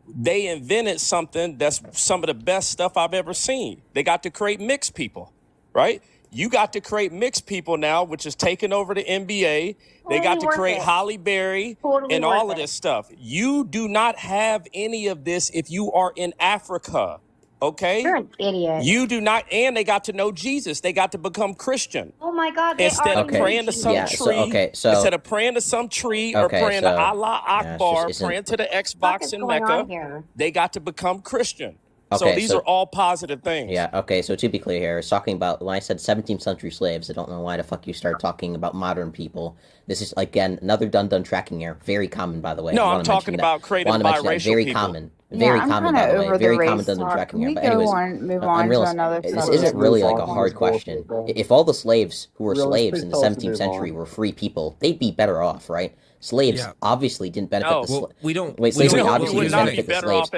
They invented something that's some of the best stuff I've ever seen. They got to create mixed people, right? You got to create mixed people now, which is taking over the NBA. They got to create Halle Berry and all of this stuff. You do not have any of this if you are in Africa, okay? You're an idiot. You do not, and they got to know Jesus. They got to become Christian. Oh my God! Instead of praying to some tree, instead of praying to some tree or praying to Allah Akbar, praying to the Xbox in Mecca, they got to become Christian. So these are all positive things. Yeah, okay, so to be clear here, I was talking about, when I said 17th century slaves, I don't know why the fuck you started talking about modern people. This is, again, another Dun Tracking error. Very common, by the way. No, I'm talking about creating biracial very people. Common. Very common, by the way. Very common Dun Tracking error. But anyways, move on to another this isn't really like a hard question. If all the slaves who were slaves in the 17th century were free people, they'd be better off, right? Slaves obviously didn't benefit the we don't. Wait, slavery obviously didn't benefit the slaves.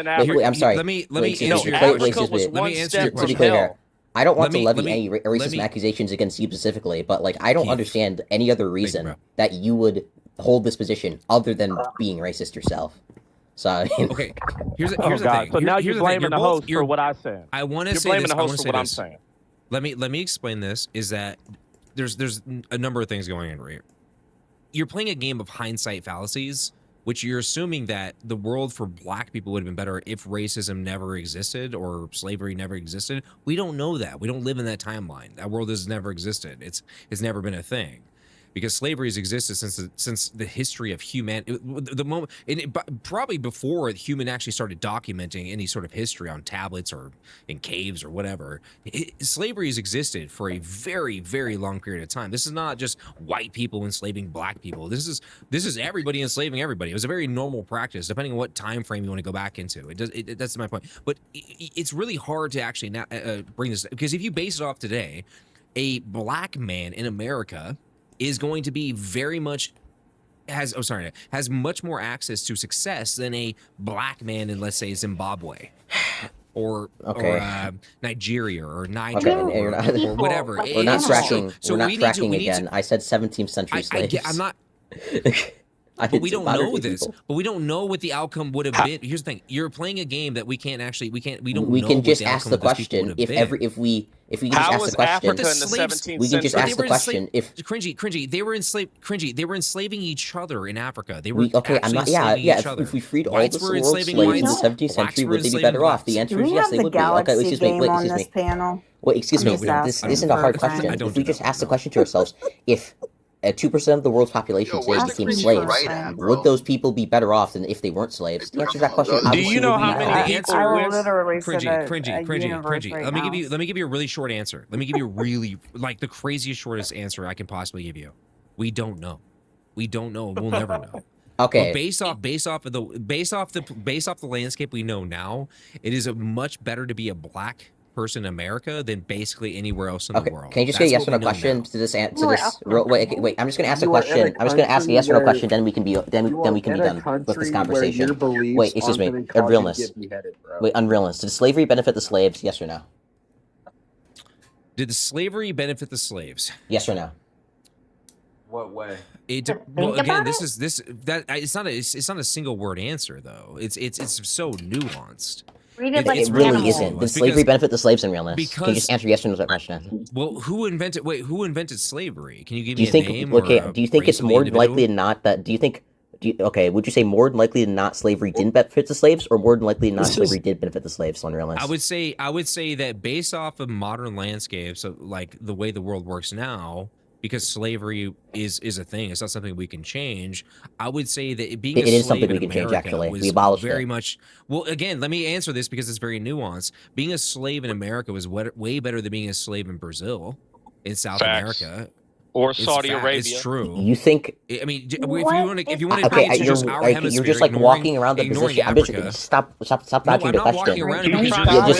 I'm sorry. Let me answer your question. To be clear here, I don't want to levy any racism accusations against you specifically, but like I don't understand any other reason that you would hold this position other than being racist yourself. So okay, here's the thing. So now you're blaming the host for what I said. I want to say blaming the host for what I'm saying. Let me explain this. Is that there's a number of things going on here. You're playing a game of hindsight fallacies, which you're assuming that the world for black people would have been better if racism never existed or slavery never existed. We don't know that. We don't live in that timeline. That world has never existed. It's never been a thing. Because slavery has existed since the history of humanity, the moment, probably before human actually started documenting any sort of history on tablets or in caves or whatever. Slavery has existed for a very, very long period of time. This is not just white people enslaving black people. This is everybody enslaving everybody. It was a very normal practice, depending on what time frame you want to go back into. That's my point. But it's really hard to actually bring this, because if you base it off today, a black man in America is going to be very much has much more access to success than a black man in, let's say, Zimbabwe or Nigeria or Niger or whatever. We're not tracking. We're not tracking again. I said 17th century slaves. I'm not. But we don't know this. But we don't know what the outcome would have been. Here's the thing: you're playing a game that we can't actually. We can't. We don't. We know can what just the ask outcome the of this people question. would If have been. we can just ask the question. Africa in the 17th we can just century? ask the question. If Cringy, they were enslaving each other in Africa. They were okay. I'm not. Yeah. If we freed all the world's slaves in the 17th century, would they be better off? The answer is yes, they would be. Okay, excuse me. Wait, excuse me. Panel? Wait, excuse me. This isn't a hard question. If we just ask the question to ourselves, if 2% of the world's population today became slaves, would those people be better off than if they weren't slaves? The answer to that question Do you know how many people I wish? literally said Cringy. Let me give you a really short answer. Let me give you a really like the craziest shortest answer I can possibly give you. We don't know. We don't know. We'll never know. Okay. But based off the landscape we know now, it is much better to be a black person in America than basically anywhere else in the world. Can you just get a yes or no question to this? Wait. I'm just gonna ask a question. I'm just gonna ask a yes or no question. Then we can be done with this conversation. Wait, excuse me. Unrealness. Wait, unrealness. Did slavery benefit the slaves? Yes or no? Did the slavery benefit the slaves? Yes or no? What way? Well, again, it's not a single word answer though. It's so nuanced. It really isn't. Did slavery benefit the slaves in realness? Can you just answer yes or no to that question? Well, who invented slavery? Can you give me a name? Do you think it's more likely than not that? Would you say more than likely than not slavery didn't benefit the slaves, or more than likely than not slavery did benefit the slaves on realness? I would say that based off of modern landscapes, so like the way the world works now, because slavery is a thing, it's not something we can change. I would say that it is something we can change. Actually, we abolished very much. Well, again, let me answer this because it's very nuanced. Being a slave in America was way better than being a slave in Brazil, in South America, or Saudi Arabia. It's true. You think? I mean, if you want to, okay, you're just like walking around the position. I'm just stop dodging the question.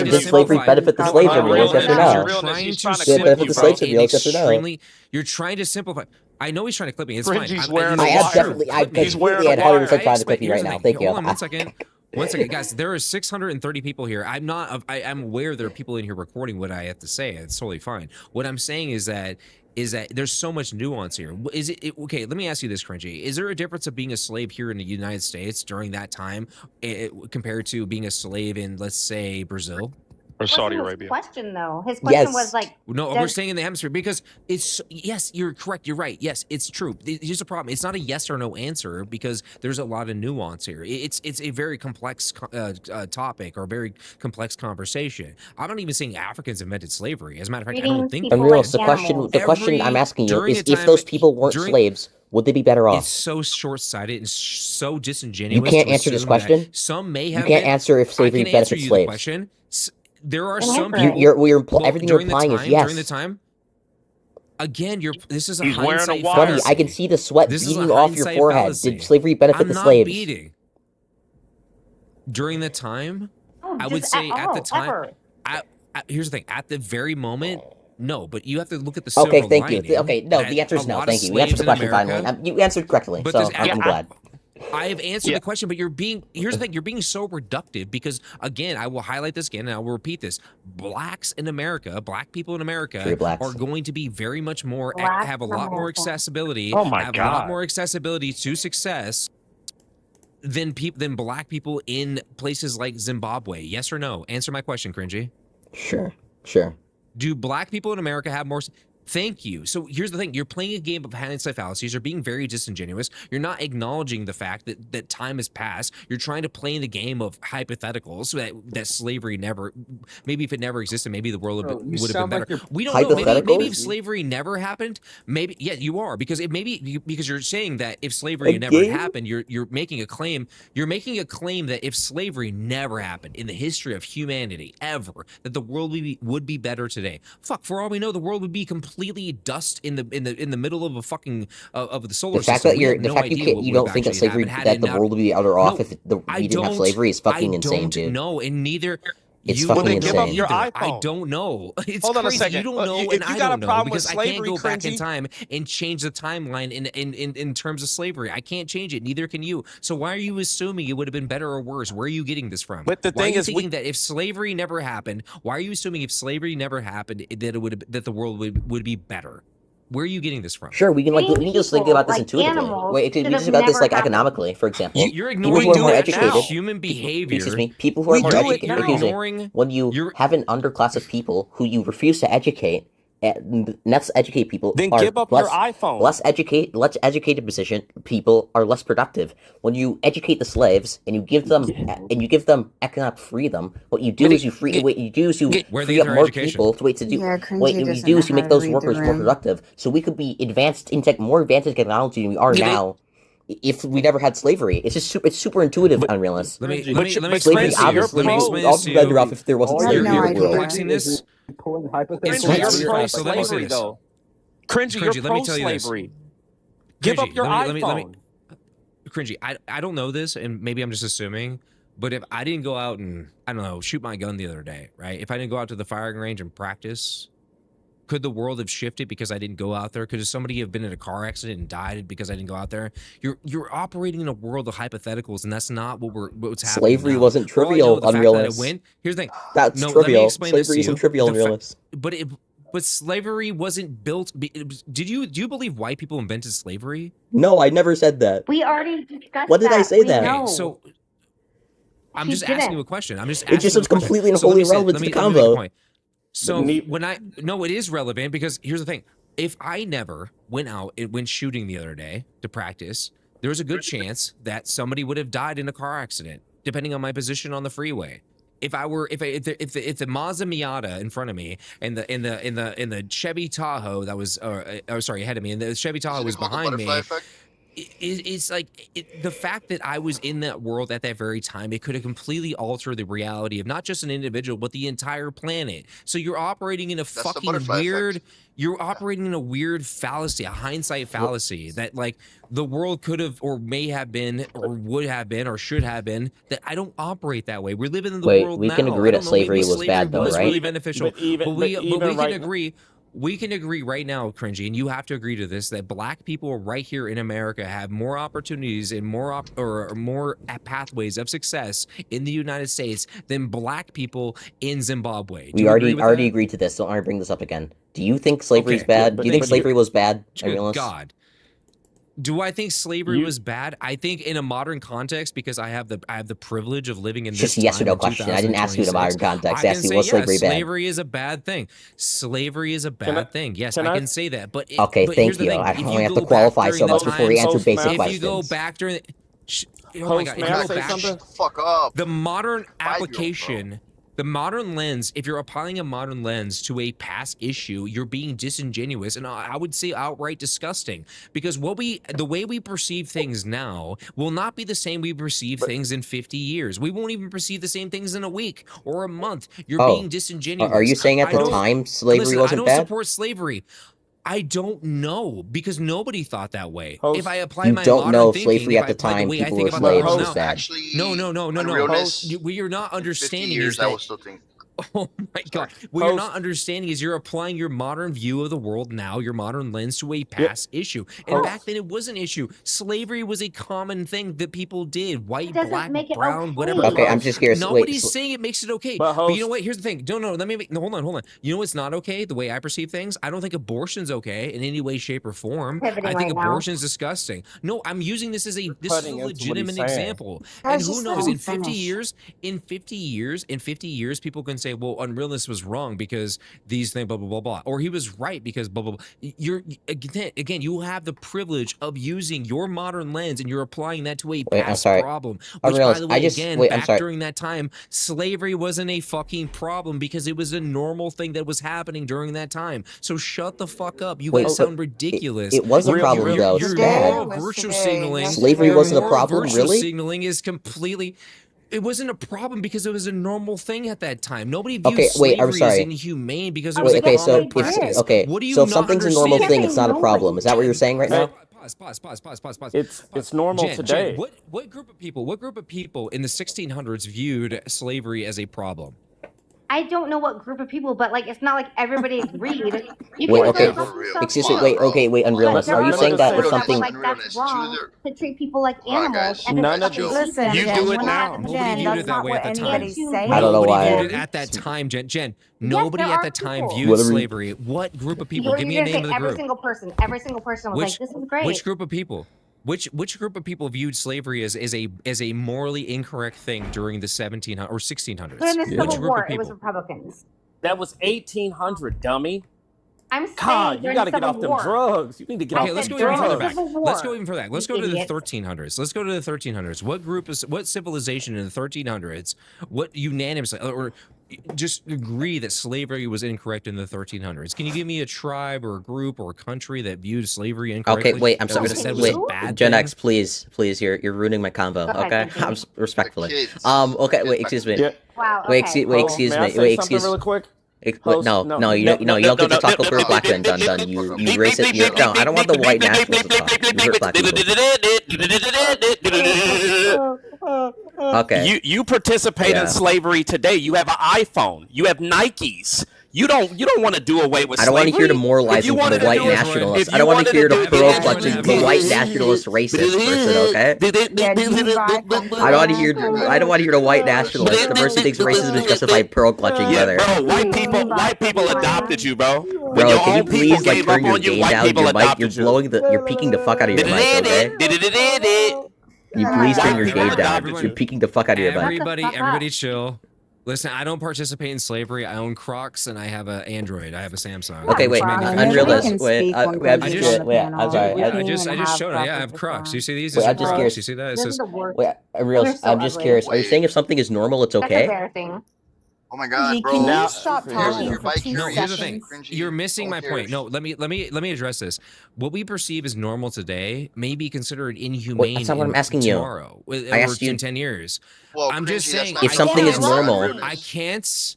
Did slavery benefit the slaves in realness? Yes or no? Did it benefit the slaves in realness? Yes or no? You're trying to simplify. I know he's trying to clip me. It's fine. He's wearing I completely 100% trying to clip you right now. Thank you. Hold on 1 second. 1 second, guys. There are 630 people here. I'm aware there are people in here recording what I have to say. It's totally fine. What I'm saying is that there's so much nuance here. Is it okay? Let me ask you this, Cringy. Is there a difference of being a slave here in the United States during that time compared to being a slave in, let's say, Brazil? Or Saudi Arabia. Question though. His question was like, no, we're staying in the hemisphere because it's yes, you're correct. You're right. Yes, it's true. Here's the problem. It's not a yes or no answer because there's a lot of nuance here. It's a very complex topic or a very complex conversation. I'm not even saying Africans invented slavery. As a matter of fact, I don't think. The question I'm asking you is if those people weren't slaves, would they be better off? It's so short-sighted and so disingenuous. You can't answer this question. Some may have. You can't answer if slavery benefits slaves. There are some people. Everything you're implying is yes. During the time, again, this is a hindsight fallacy. Funny, I can see the sweat beating off your forehead. Fallacy. Did slavery benefit the slaves? Beating. During the time, I would say at the time. Here's the thing: at the very moment, no. But you have to look at the silver lining. Okay, thank you. Okay, no, the answer is no. Thank you. We answered the question finally. You answered correctly, so I'm glad. I have answered the question, but here's the thing, you're being so reductive because, again, I will highlight this again and I will repeat this. Blacks in America, black people in America are going to be very much more, have a lot more accessibility, a lot more accessibility to success than black people in places like Zimbabwe. Yes or no? Answer my question, Cringy. Sure. Do black people in America have more... Thank you. So here's the thing. You're playing a game of hindsight fallacies. You're being very disingenuous. You're not acknowledging the fact that time has passed. You're trying to play in the game of hypotheticals so that slavery never, maybe if it never existed, maybe the world would have been better. We don't know. Maybe if slavery never happened, maybe, yeah, you are. Because because you're saying that if slavery never happened, you're making a claim. You're making a claim that if slavery never happened in the history of humanity ever, that the world would be better today. Fuck, for all we know, the world would be completely dust in the middle of a fucking of the solar system. The fact you don't think that slavery that the world would be better off if we didn't have slavery is fucking insane, dude. No, and neither. It's fucking insane. Give up your iPhone. I don't know. It's Hold on crazy. a second. You don't know, if and you got I a don't problem know because with slavery, I can't go back in Cringy, time and change the timeline in terms of slavery. I can't change it. Neither can you. So why are you assuming it would have been better or worse? Where are you getting this from? But the thing is, thinking that if slavery never happened, why are you assuming if slavery never happened that the world would be better? Where are you getting this from? Sure, we can just think about this intuitively. Wait, we can just about this like economically, for example. You're ignoring people who are more educated, human behavior. Excuse me, people who are more educated. When you have an underclass of people who you refuse to educate, let's educate people. Then give up your iPhone. Less educated people are less productive. When you educate the slaves and you give them economic freedom, what you do is you free up more people to do. What you do is you make those workers more productive. So we could be more advanced in technology than we are now. If we never had slavery, it's just super intuitive, Unrealist. Let me slavery obviously would all be better off if there wasn't slavery in the world. This. So let me say this. Cringy, you're pro-slavery. Give up your iPhone. Cringy, I don't know this, and maybe I'm just assuming, but if I didn't go out and, I don't know, shoot my gun the other day, right? If I didn't go out to the firing range and practice, could the world have shifted because I didn't go out there? Could somebody have been in a car accident and died because I didn't go out there? You're operating in a world of hypotheticals, and that's not what's happening. Slavery wasn't trivial, Unrealist. Here's the thing. That's trivial. Slavery isn't trivial, Unrealist. But slavery wasn't built. Do you believe white people invented slavery? No, I never said that. We already discussed. What did I say that? No. So I'm just asking you a question. It just was completely and wholly irrelevant to the convo. So it is relevant because here's the thing. If I never went out and went shooting the other day to practice, there's a good chance that somebody would have died in a car accident, depending on my position on the freeway. If the Mazda Miata in front of me and the Chevy Tahoe that was ahead of me, and the Chevy Tahoe was behind me. It's like the fact that I was in that world at that very time, it could have completely altered the reality of not just an individual, but the entire planet. So you're operating in a you're operating in a weird fallacy, a hindsight fallacy that like the world could have or may have been or would have been or should have been. That I don't operate that way. We're living in the world now. We can agree that slavery was bad though, right? Really beneficial. But we can agree. We can agree right now, Cringy, and you have to agree to this, that black people right here in America have more opportunities and more pathways of success in the United States than black people in Zimbabwe. We already agreed to this. Don't worry, bring this up again. Do you think slavery is bad? Do you think slavery was bad? Good God. Do I think slavery was bad? I think in a modern context, because I have the privilege of living in this just yes or no question. I didn't ask you in a modern context. I asked you, was slavery bad? Slavery is a bad thing. Slavery is a bad thing. Yes, I can say that. But thank you. I only have to qualify so much before we answer basic questions. If you go back during oh my God, may I say something? Fuck up. The modern application. The modern lens, if you're applying a modern lens to a past issue, you're being disingenuous and I would say outright disgusting, because the way we perceive things now will not be the same we perceive things in 50 years. We won't even perceive the same things in a week or a month. You're being disingenuous. Are you saying at the time slavery wasn't bad? I don't support slavery. I don't know, because nobody thought that way. Host, if I apply you my don't modern know thinking, slavery at the time people were slaves was bad. Actually, no. We are not understanding years, is that. I will still think. Oh my God. What you're not understanding is you're applying your modern view of the world now, your modern lens, to a past issue. And back then it was an issue. Slavery was a common thing that people did. White, black, brown, whatever. Okay, I'm just curious. Nobody's saying it makes it okay. But you know what? Here's the thing. No, hold on. You know what's not okay? The way I perceive things? I don't think abortion's okay in any way, shape, or form. I think abortion's disgusting. No, I'm using this as a legitimate example. And who knows, in 50 years, people can say, well, Unrealist was wrong because these things, blah, blah, blah, blah. Or he was right because blah, blah, blah. Again, you have the privilege of using your modern lens and you're applying that to a past problem. Which, by the way, during that time, slavery wasn't a fucking problem because it was a normal thing that was happening during that time. So shut the fuck up. You guys sound ridiculous. It was a problem, though. It's bad. Virtue signaling. Slavery wasn't a problem, really? Signaling is completely... It wasn't a problem because it was a normal thing at that time. Nobody viewed slavery as inhumane because it was a common practice. So if something's a normal thing, it's not a problem. Is that what you're saying right now? Pause. It's normal today. Jen, what group of people in the 1600s viewed slavery as a problem? I I don't know what group of people, but like it's not like everybody agreed. Wait, okay, excuse me, wait, Unrealness, are you saying that if something... like that's wrong to treat people like animals? And none of these... Listen, you do it now. Nobody viewed it that way at the time. I don't know why. Nobody viewed it at that time, Jen. Nobody at the time viewed slavery. What group of people? Give me a name of the group. Every single person was like, this is great. Which group of people? Which group of people viewed slavery as a morally incorrect thing during the 1700s or 1600s? But in the Civil War, it was Republicans. That was 1800, dummy. I'm saying God, you gotta get off them drugs. You need to get off let's them go even further drugs. back. Let's go even further back. Let's go to the 1300s. Let's go to the 1300s. What civilization in the 1300s? What unanimously or just agree that slavery was incorrect in the 1300s? Can you give me a tribe or a group or a country that viewed slavery incorrectly? Okay, wait, I'm sorry. Wait, Gen X, please, you're ruining my convo. Okay, I'm respectfully. Okay, wait, excuse me. Yeah. Wow. Okay. Wait, excuse me. Wait, excuse me. Really quick. No, you don't get to talk over black men, done. You racist. No, I don't want the white nationals to talk. You hurt black people. Okay. You participate in slavery today. You have an iPhone. You have Nikes. You don't want to do away with slavery. I don't want to hear the moralizing from the white nationalists. I don't want to hear the pro-clutching, the white nationalist racist person, okay? I don't want to hear the white nationalist, the person who thinks racism is justified pro-clutching, brother. Bro, white people adopted you, bro. Bro, can you please like turn your gain down? Your mic, you're peeking the fuck out of your mic, okay? You please turn your gain down. You're peeking the fuck out of your mic. Everybody chill. Listen, I don't participate in slavery. I own Crocs and I have an Android. I have a Samsung. Okay, wait, Unrealist. Wait, I'm sorry. I just showed it. Yeah, I have Crocs. You see these? Wait, I'm just curious. You see that? It says, wait, Unrealist. I'm just curious. Are you saying if something is normal, it's okay? Oh my God, bro! Can you stop talking for 2 no, here's the thing. seconds? You're missing my point. No, let me address this. What we perceive as normal today may be considered inhumane. Wait, that's not what I'm asking you. Tomorrow, I asked you in 10 years. Well, I'm just saying, if something is normal, I can't.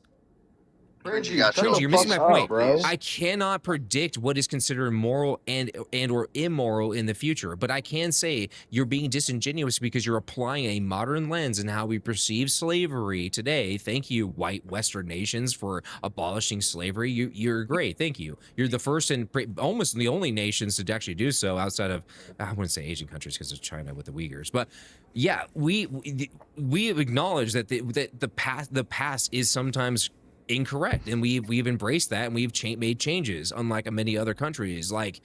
Cringy, you're missing my point. Bro. I cannot predict what is considered moral and or immoral in the future, but I can say you're being disingenuous because you're applying a modern lens in how we perceive slavery today. Thank you, white Western nations, for abolishing slavery. You're great. Thank you. You're the first and almost the only nations to actually do so outside of, I wouldn't say Asian countries because of China with the Uyghurs, but yeah, we acknowledge that the past is sometimes incorrect, and we've embraced that, and we've made changes, unlike many other countries, like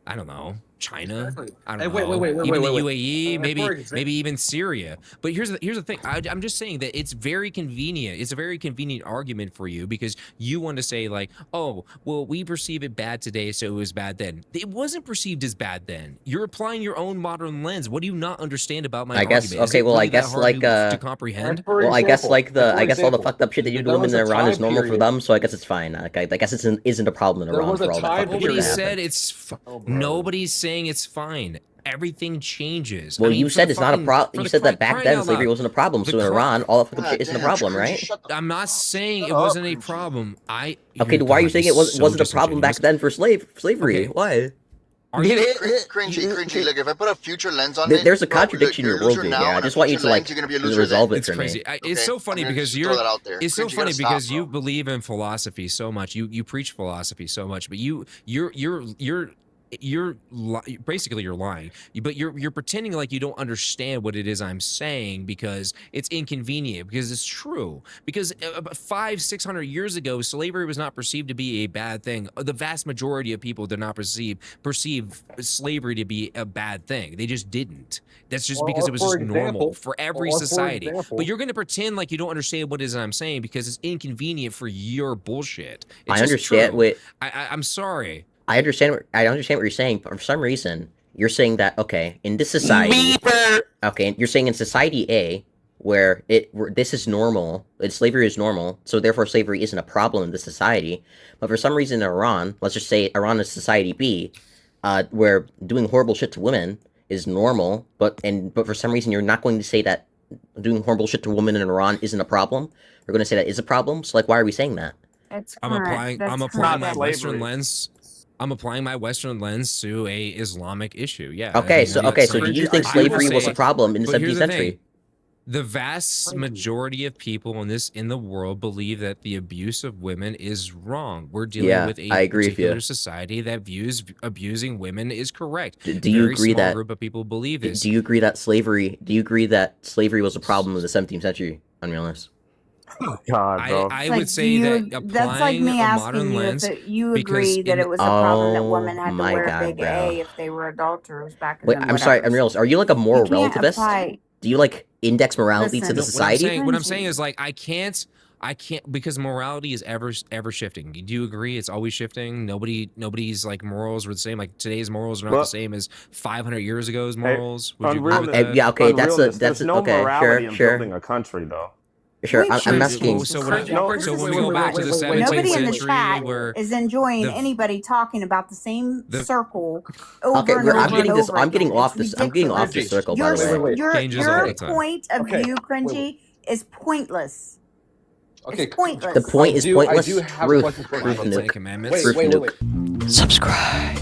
I don't know, China. I don't know. Wait, even the UAE, maybe even Syria. But here's the thing. I'm just saying that it's very convenient. It's a very convenient argument for you because you want to say like, oh, well, we perceive it bad today, so it was bad then. It wasn't perceived as bad then. You're applying your own modern lens. What do you not understand about my argument? Okay, well, I guess like to comprehend. Well, I guess all the fucked up shit that you do in Iran is normal for them, so I guess it's fine. I guess it isn't a problem in Iran for all that. Nobody said it's. Nobody's saying it's fine. Everything changes. Well, you said it's not a problem. You said that back then slavery wasn't a problem. So in Iran, all that fucking shit isn't a problem, right? I'm not saying it wasn't a problem. Okay, why are you saying it wasn't a problem back then for slavery? Why? Cringy. Like if I put a future lens on it, there's a contradiction in your worldview. Yeah, I just want you to like resolve it for me. It's so funny because it's so funny because you believe in philosophy so much. You preach philosophy so much, but you're basically you're lying, but you're pretending like you don't understand what it is I'm saying because it's inconvenient, because it's true, because 500-600 years ago slavery was not perceived to be a bad thing. The vast majority of people did not perceive slavery to be a bad thing. They just didn't. That's just because it was just normal for every society. But you're going to pretend like you don't understand what it is I'm saying because it's inconvenient for your bullshit. I understand. Wait, I'm sorry. I understand what you're saying, but for some reason you're saying that in this society, you're saying in society A, where this is normal, slavery is normal, so therefore slavery isn't a problem in this society. But for some reason in Iran, let's just say Iran is society B, where doing horrible shit to women is normal, but for some reason you're not going to say that doing horrible shit to women in Iran isn't a problem. We're going to say that is a problem. So why are we saying that? I'm applying my Western lens. I'm applying my Western lens to a Islamic issue. Yeah. Okay, so do you think slavery was a problem in the 17th century? The vast majority of people in the world believe that the abuse of women is wrong. We're dealing with a particular society that views abusing women is correct. Do you agree that group of people believe this? Do you agree that slavery was a problem in the 17th century? Unrealness. Oh, God, bro. I would say that applying that's like me a asking modern you lens, if you agree that it was a problem that women had to wear God, big A if they were adulterers back in Wait, I'm sorry, Unrealist. Are you like a moral relativist? Do you like index morality to the society? What I'm saying is like I can't because morality is ever shifting. Do you agree? It's always shifting. Nobody's like morals were the same. Like today's morals are not the same as 500 years ago's morals. Would you agree with that? Yeah, okay, that's no okay, morality in sure. building a country though. Sure, I'm asking. So when we go back to the 17th century, where is enjoying anybody talking about the same circle over and over I'm getting and this. over I'm getting again. off this. I'm getting off the circle. By the way, your point of view, Cringy, is pointless. Okay, it's pointless. The point is pointless. I do have a question for you. Proof nuke. Wait. Subscribe.